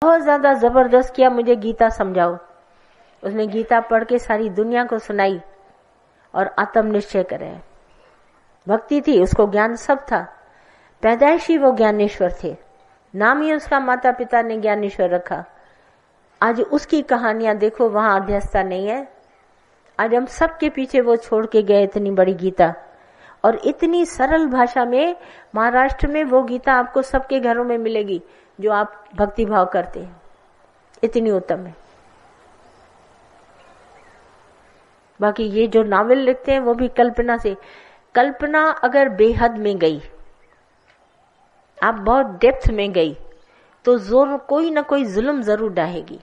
बहुत ज्यादा जबरदस्त किया, मुझे गीता समझाओ। उसने गीता पढ़ के सारी दुनिया को सुनाई और आत्म निश्चय करे। भक्ति थी, उसको ज्ञान सब था, पैदाइशी वो ज्ञानेश्वर थे, नाम ही उसका माता पिता ने ज्ञानेश्वर रखा। आज उसकी कहानियां देखो, वहां अध्यस्तता नहीं है। आज हम सबके पीछे वो छोड़ के गए इतनी बड़ी गीता, और इतनी सरल भाषा में। महाराष्ट्र में वो गीता आपको सबके घरों में मिलेगी जो आप भक्ति भाव करते हैं, इतनी उत्तम है। बाकी ये जो नावल लिखते हैं वो भी कल्पना से, कल्पना अगर बेहद में गई, आप बहुत डेप्थ में गई, तो जोर कोई ना कोई जुल्म जरूर डाहेगी,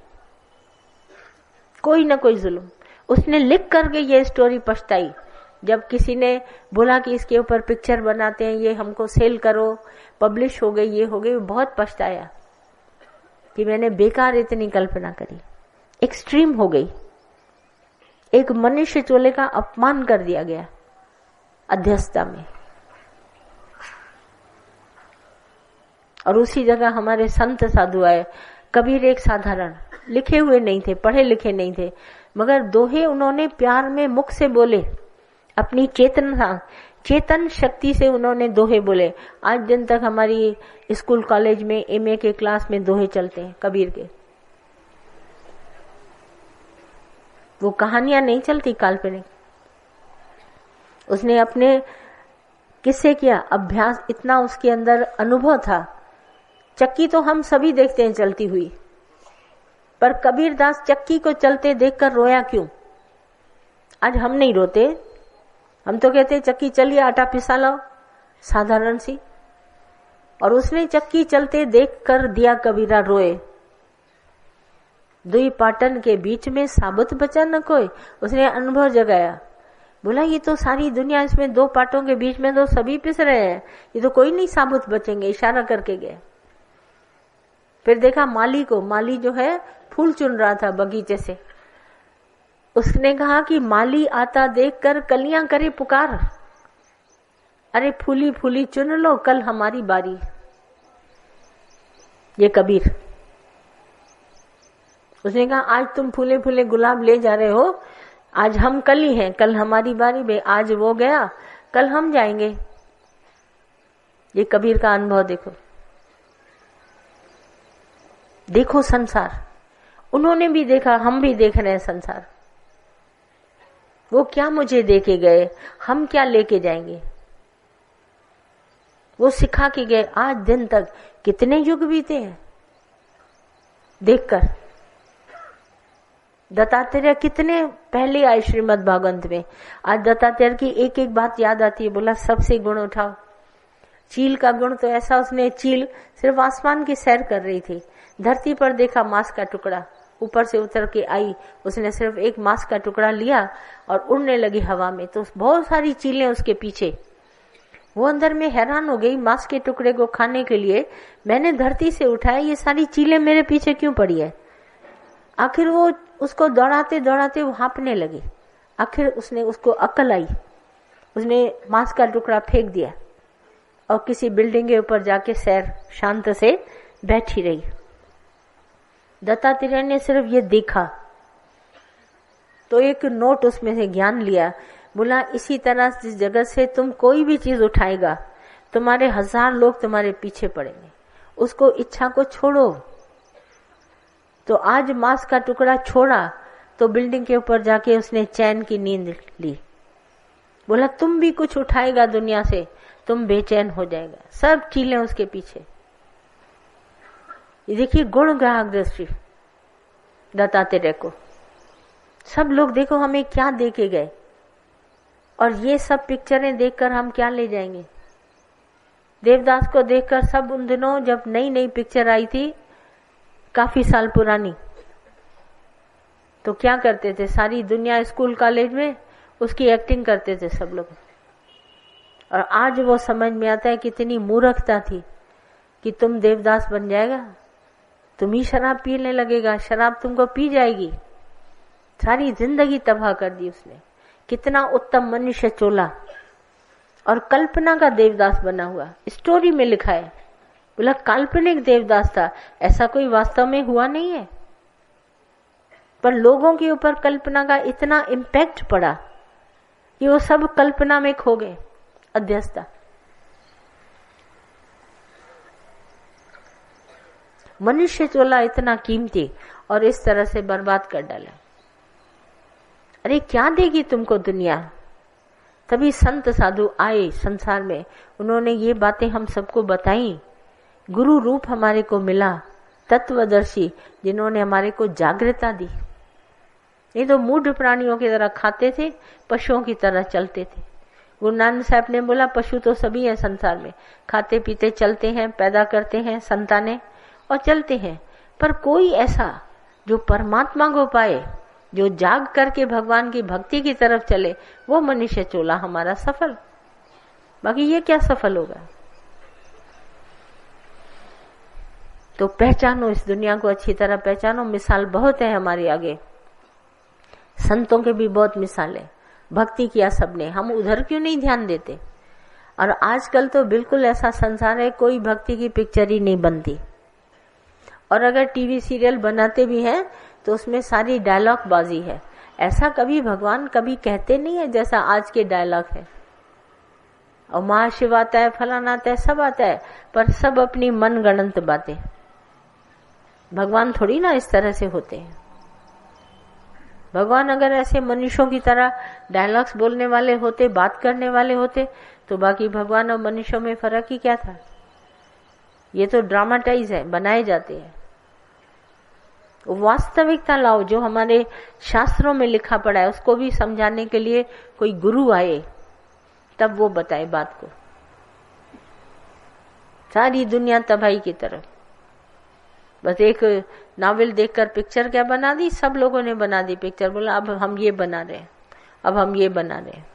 कोई ना कोई जुल्म। उसने लिख करके ये स्टोरी पछताई, जब किसी ने बोला कि इसके ऊपर पिक्चर बनाते हैं, ये हमको सेल करो, पब्लिश हो गई, ये हो गई, बहुत पछताया कि मैंने बेकार इतनी कल्पना करी, एक्सट्रीम हो गई। एक मनुष्य चोले का अपमान कर दिया गया अध्यस्तता में। और उसी जगह हमारे संत साधु आए। कबीर एक साधारण, लिखे हुए नहीं थे, पढ़े लिखे नहीं थे, मगर दोहे उन्होंने प्यार में मुख से बोले, अपनी चेतन शक्ति से उन्होंने दोहे बोले। आज दिन तक हमारी स्कूल कॉलेज में एमए के क्लास में दोहे चलते हैं कबीर के। वो कहानियां नहीं चलती काल्पनिक। उसने अपने किससे किया अभ्यास, इतना उसके अंदर अनुभव था। चक्की तो हम सभी देखते हैं चलती हुई, पर कबीरदास चक्की को चलते देखकर रोया क्यों? आज हम नहीं रोते, हम तो कहते चक्की चलिए आटा पिसा लाओ, साधारण सी। और उसने चक्की चलते देख कर दिया कबीरा रोए। दुई पाटन के बीच में साबुत बचा न कोई। उसने अनुभव जगाया, बोला ये तो सारी दुनिया, इसमें दो पाटों के बीच में तो सभी पिस रहे हैं, ये तो कोई नहीं साबुत बचेंगे। इशारा करके गए। फिर देखा माली को, माली जो है फूल चुन रहा था बगीचे से। उसने कहा कि माली आता देखकर कलियां करे पुकार, अरे फूली फूली चुन लो, कल हमारी बारी। ये कबीर। उसने कहा आज तुम फूले फूले गुलाब ले जा रहे हो, आज हम कल ही हैं, कल हमारी बारी। बे आज वो गया, कल हम जाएंगे। ये कबीर का अनुभव देखो। देखो संसार, उन्होंने भी देखा, हम भी देख रहे हैं संसार। वो क्या मुझे दे के गए, हम क्या लेके जाएंगे। वो सिखा के गए। आज दिन तक कितने युग बीते हैं देखकर। दत्तात्रेय कितने पहले आए श्रीमद् भागवत में। आज दत्तात्रेय की एक एक बात याद आती है। बोला सबसे गुण उठाओ। चील का गुण तो ऐसा, उसने चील सिर्फ आसमान की सैर कर रही थी, धरती पर देखा मांस का टुकड़ा, ऊपर से उतर के आई, उसने सिर्फ एक मांस का टुकड़ा लिया और उड़ने लगी हवा में, तो बहुत सारी चीलें उसके पीछे। वो अंदर में हैरान हो गई, मांस के टुकड़े को खाने के लिए मैंने धरती से उठाया, ये सारी चीलें मेरे पीछे क्यों पड़ी है। आखिर वो उसको दौड़ाते दौड़ाते वो हाँपने लगी। आखिर उसको अक्ल आई, उसने मांस का टुकड़ा फेंक दिया और किसी बिल्डिंग के ऊपर जाके सैर शांत से बैठी रही। दत्तात्रेय ने सिर्फ ये देखा तो एक नोट उसमें से ज्ञान लिया। बोला इसी तरह जिस जगत से तुम कोई भी चीज उठाएगा, तुम्हारे 1000 लोग तुम्हारे पीछे पड़ेंगे। उसको इच्छा को छोड़ो। तो आज मांस का टुकड़ा छोड़ा तो बिल्डिंग के ऊपर जाके उसने चैन की नींद ली। बोला तुम भी कुछ उठाएगा दुनिया से, तुम बेचैन हो जाएगा। सब चीलें उसके पीछे। ये देखिए गुण ग्राहक दृष्टि दत्तात्रेय को। सब लोग देखो हमें क्या दे के गए, और ये सब पिक्चरें देखकर हम क्या ले जाएंगे। देवदास को देखकर सब उन दिनों जब नई नई पिक्चर आई थी, काफी साल पुरानी, तो क्या करते थे, सारी दुनिया स्कूल कॉलेज में उसकी एक्टिंग करते थे सब लोग। और आज वो समझ में आता है कितनी मूर्खता थी कि तुम देवदास बन जाएगा, तुम ही शराब पीने लगेगा, शराब तुमको पी जाएगी। सारी जिंदगी तबाह कर दी उसने। कितना उत्तम मनुष्य चोला और कल्पना का देवदास बना हुआ। स्टोरी में लिखा है बोला काल्पनिक देवदास था, ऐसा कोई वास्तव में हुआ नहीं है, पर लोगों के ऊपर कल्पना का इतना इम्पैक्ट पड़ा कि वो सब कल्पना में खो गए, अध्यस्ता। मनुष्य चोला इतना कीमती और इस तरह से बर्बाद कर डाला। अरे क्या देगी तुमको दुनिया। तभी संत साधु आए संसार में, उन्होंने ये बातें हम सबको बताई। गुरु रूप हमारे को मिला, तत्वदर्शी, जिन्होंने हमारे को जागृता दी। नहीं तो मूढ़ प्राणियों की तरह खाते थे, पशुओं की तरह चलते थे। गुरु नानक साहब ने बोला पशु तो सभी हैं संसार में, खाते पीते चलते हैं, पैदा करते हैं संतानें और चलते हैं, पर कोई ऐसा जो परमात्मा को पाए, जो जाग करके भगवान की भक्ति की तरफ चले, वो मनुष्य चोला हमारा सफल। बाकी ये क्या सफल होगा। तो पहचानो, इस दुनिया को अच्छी तरह पहचानो। मिसाल बहुत है हमारे आगे, संतों के भी बहुत मिसाल है। भक्ति किया सबने, हम उधर क्यों नहीं ध्यान देते। और आजकल तो बिल्कुल ऐसा संसार है, कोई भक्ति की पिक्चर ही नहीं बनती। और अगर टीवी सीरियल बनाते भी हैं तो उसमें सारी डायलॉग बाजी है। ऐसा कभी भगवान कभी कहते नहीं है जैसा आज के डायलॉग है। और महाशिव आता है, फलाना आता है, सब आता है, पर सब अपनी मनगढ़ंत बातें। भगवान थोड़ी ना इस तरह से होते हैं। भगवान अगर ऐसे मनुष्यों की तरह डायलॉग्स बोलने वाले होते, बात करने वाले होते, तो बाकी भगवान और मनुष्यों में फर्क ही क्या था। ये तो ड्रामाटाइज है, बनाए जाते हैं। वास्तविकता लाओ, जो हमारे शास्त्रों में लिखा पड़ा है उसको भी समझाने के लिए कोई गुरु आए, तब वो बताए बात को। सारी दुनिया तबाही की तरफ। बस एक नावल देखकर पिक्चर क्या बना दी, सब लोगों ने बना दी पिक्चर। बोला अब हम ये बना रहे हैं, अब हम ये बना रहे हैं।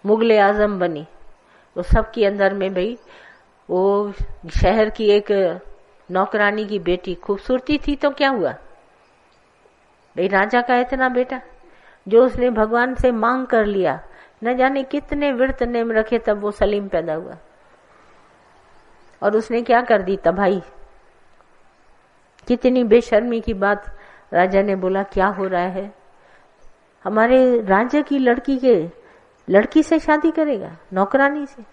मुगले आजम बनी, वो सबके अंदर में भाई, वो शहर की एक नौकरानी की बेटी खूबसूरती थी तो क्या हुआ भाई, राजा का इतना बेटा, जो उसने भगवान से मांग कर लिया। न जाने कितने व्रत नेम रखे तब वो सलीम पैदा हुआ, और उसने क्या कर दी, तबाही। कितनी बेशर्मी की बात। राजा ने बोला क्या हो रहा है, हमारे राज्य की लड़की से शादी करेगा, नौकरानी से,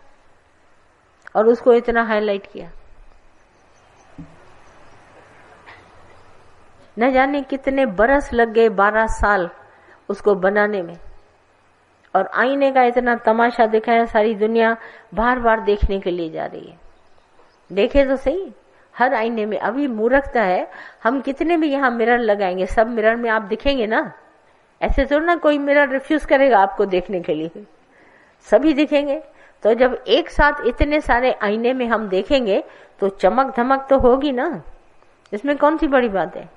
और उसको इतना हाईलाइट किया। न जाने कितने बरस लग गए, 12 साल उसको बनाने में, और आईने का इतना तमाशा दिखाया, सारी दुनिया बार बार देखने के लिए जा रही है। देखे तो सही, हर आईने में। अभी मूर्खता है, हम कितने भी यहाँ मिरर लगाएंगे, सब मिरर में आप दिखेंगे ना। ऐसे तो ना कोई मिरर रिफ्यूज करेगा आपको देखने के लिए, सभी दिखेंगे। तो जब एक साथ इतने सारे आईने में हम देखेंगे तो चमक धमक तो होगी ना, इसमें कौन सी बड़ी बात है।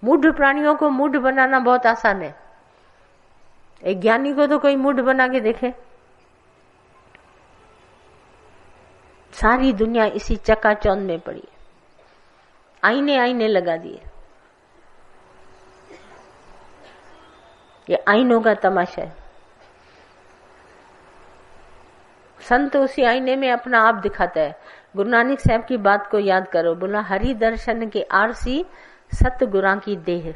मूढ़ प्राणियों को मूढ़ बनाना बहुत आसान है, एक ज्ञानी को तो कोई मूढ़ बना के देखे। सारी दुनिया इसी चकाचौंध में पड़ी है, आईने लगा दिए। ये आईनों का तमाशा है। संत उसी आईने में अपना आप दिखाता है। गुरु नानक साहब की बात को याद करो, बोला हरि दर्शन के आरसी सतगुरा की देह।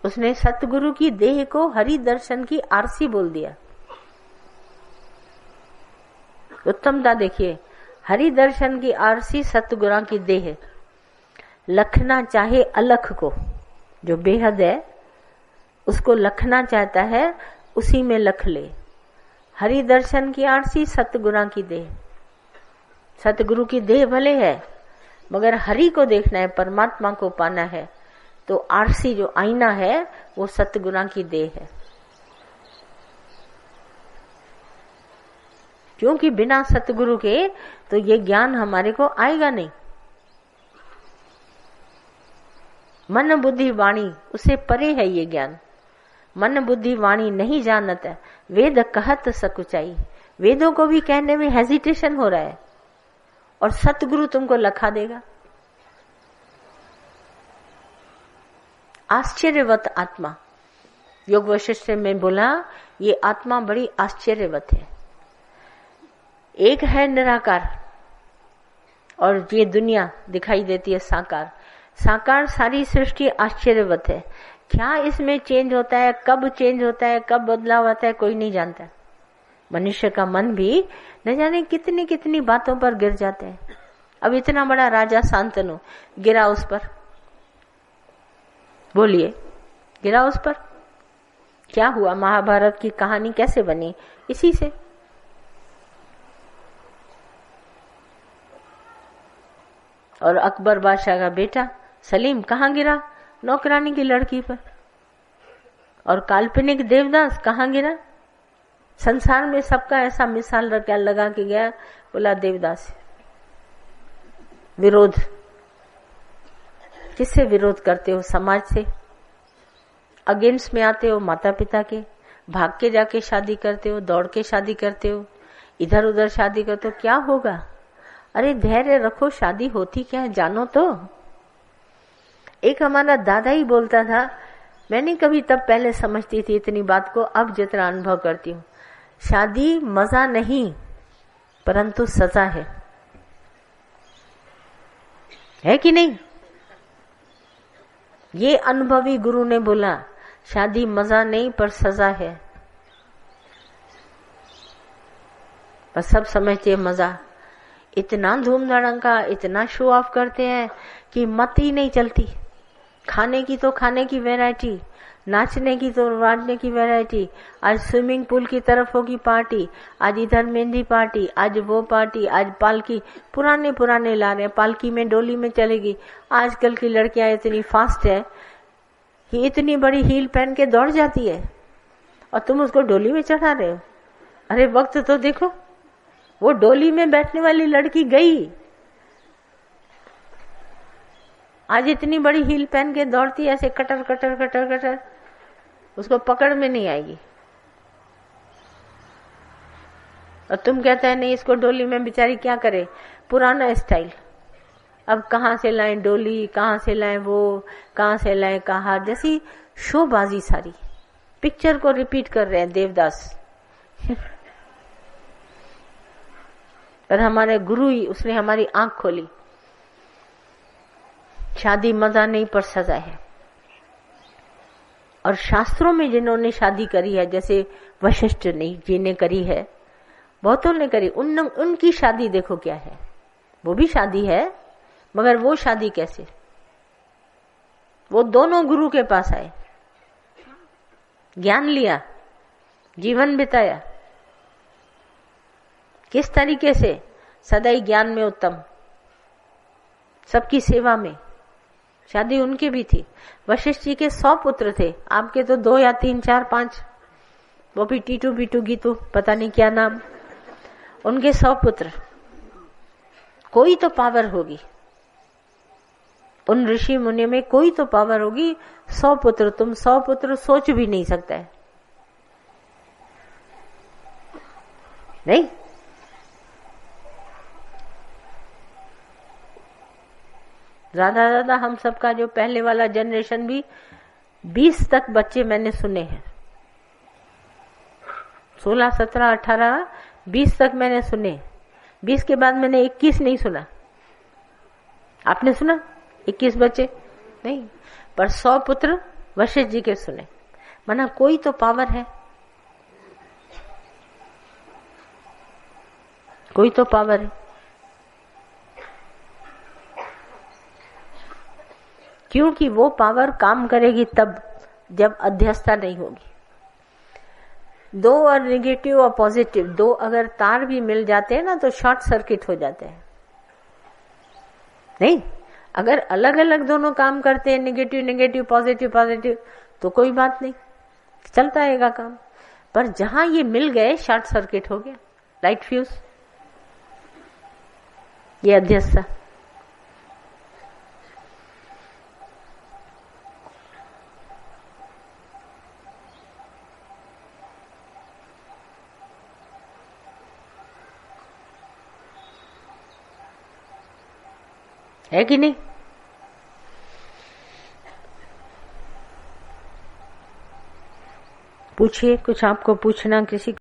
उसने सतगुरु की देह को हरि दर्शन की आरसी बोल दिया। उत्तमता देखिए, हरि दर्शन की आरसी सतगुरा की देह। लखना चाहे अलख को, जो बेहद है उसको लखना चाहता है, उसी में लख ले। हरि दर्शन की आरसी सतगुरा की देह। सतगुरु की देह भले है, मगर हरि को देखना है, परमात्मा को पाना है, तो आरसी जो आईना है वो सतगुरा की देह है। क्योंकि बिना सतगुरु के तो ये ज्ञान हमारे को आएगा नहीं। मन बुद्धि वाणी उससे परे है ये ज्ञान। मन बुद्धि वाणी नहीं जानत है, वेद कहत सकुचाई। वेदों को भी कहने में हेजिटेशन हो रहा है, और सतगुरु तुमको लखा देगा। आश्चर्यवत आत्मा। योग वशिष्ठ में बोला ये आत्मा बड़ी आश्चर्यवत है, एक है निराकार और ये दुनिया दिखाई देती है साकार। साकार सारी सृष्टि आश्चर्यवत है। क्या इसमें चेंज होता है, कब चेंज होता है, कब बदलाव आता है, कोई नहीं जानता। मनुष्य का मन भी न जाने कितनी कितनी बातों पर गिर जाते हैं। अब इतना बड़ा राजा शांतनु गिरा उस पर, बोलिए गिरा उस पर, क्या हुआ? महाभारत की कहानी कैसे बनी? इसी से। और अकबर बादशाह का बेटा सलीम कहाँ गिरा? नौकरानी की लड़की पर। और काल्पनिक देवदास कहाँ गिरा? संसार में सबका ऐसा मिसाल लगा के गया, बोला देवदास। विरोध, किससे विरोध करते हो? समाज से। अगेंस्ट में आते हो माता पिता के, भाग के जाके शादी करते हो, दौड़ के शादी करते हो, इधर उधर शादी करते हो, क्या होगा? अरे धैर्य रखो, शादी होती क्या है जानो तो। एक हमारा दादा ही बोलता था, मैंने कभी तब पहले समझती थी इतनी बात को, अब जितना अनुभव करती हूँ, शादी मजा नहीं परंतु सजा है कि नहीं? ये अनुभवी गुरु ने बोला, शादी मजा नहीं पर सजा है। बस सब समझते हैं मजा। इतना धूम धड़का, इतना शो ऑफ करते हैं कि मत ही नहीं चलती। खाने की तो खाने की वैरायटी, नाचने की तो नाचने की वैरायटी। आज स्विमिंग पूल की तरफ होगी पार्टी, आज इधर मेहंदी पार्टी, आज वो पार्टी, आज पालकी। पुराने पुराने ला रहे हैं, पालकी में डोली में चलेगी। आजकल की लड़कियां इतनी फास्ट है कि इतनी बड़ी हील पहन के दौड़ जाती है और तुम उसको डोली में चढ़ा रहे हो। अरे वक्त तो देखो, वो डोली में बैठने वाली लड़की गई, आज इतनी बड़ी हील पहन के दौड़ती ऐसे कटर कटर कटर कटर, उसको पकड़ में नहीं आएगी। और तुम कहते हैं नहीं इसको डोली में, बेचारी क्या करे, पुराना स्टाइल। अब कहाँ से लाएं डोली, कहाँ से लाएं वो, कहाँ से लाएं कहा, जैसी शोबाजी सारी। पिक्चर को रिपीट कर रहे हैं देवदास। पर हमारे गुरु ही, उसने हमारी आंख खोली। शादी मजा नहीं पर सजा है। और शास्त्रों में जिन्होंने शादी करी है, जैसे वशिष्ठ जी ने करी है, बहुतों ने करी, उनकी शादी देखो क्या है। वो भी शादी है, मगर वो शादी कैसे? वो दोनों गुरु के पास आए, ज्ञान लिया, जीवन बिताया। किस तरीके से? सदैव ज्ञान में उत्तम, सबकी सेवा में। शादी उनकी भी थी। वशिष्ठ जी के 100 पुत्र थे, आपके तो 2 या 3 4 5, वो भी टीटू बीटू गीतू, पता नहीं क्या नाम। उनके 100 पुत्र, कोई तो पावर होगी उन ऋषि मुनि में, कोई तो पावर होगी। 100 पुत्र, तुम 100 पुत्र सोच भी नहीं सकता है, नहीं? ज्यादा हम सबका जो पहले वाला जनरेशन भी 20 तक बच्चे मैंने सुने हैं। 16, 17, 18, 20 तक मैंने सुने। 20 के बाद मैंने 21 नहीं सुना। आपने सुना 21 बच्चे? नहीं, पर 100 पुत्र वशिष्ठ जी के सुने। माना कोई तो पावर है, कोई तो पावर है। क्योंकि वो पावर काम करेगी तब जब अध्यवस्था नहीं होगी। 2 और नेगेटिव और पॉजिटिव, 2 अगर तार भी मिल जाते हैं ना तो शॉर्ट सर्किट हो जाते हैं, नहीं? अगर अलग अलग दोनों काम करते हैं, नेगेटिव नेगेटिव पॉजिटिव पॉजिटिव, तो कोई बात नहीं, चलता रहेगा काम। पर जहां ये मिल गए शॉर्ट सर्किट हो गया, लाइट फ्यूज। ये अध्यवस्था है कि नहीं? पूछिए, कुछ आपको पूछना, किसी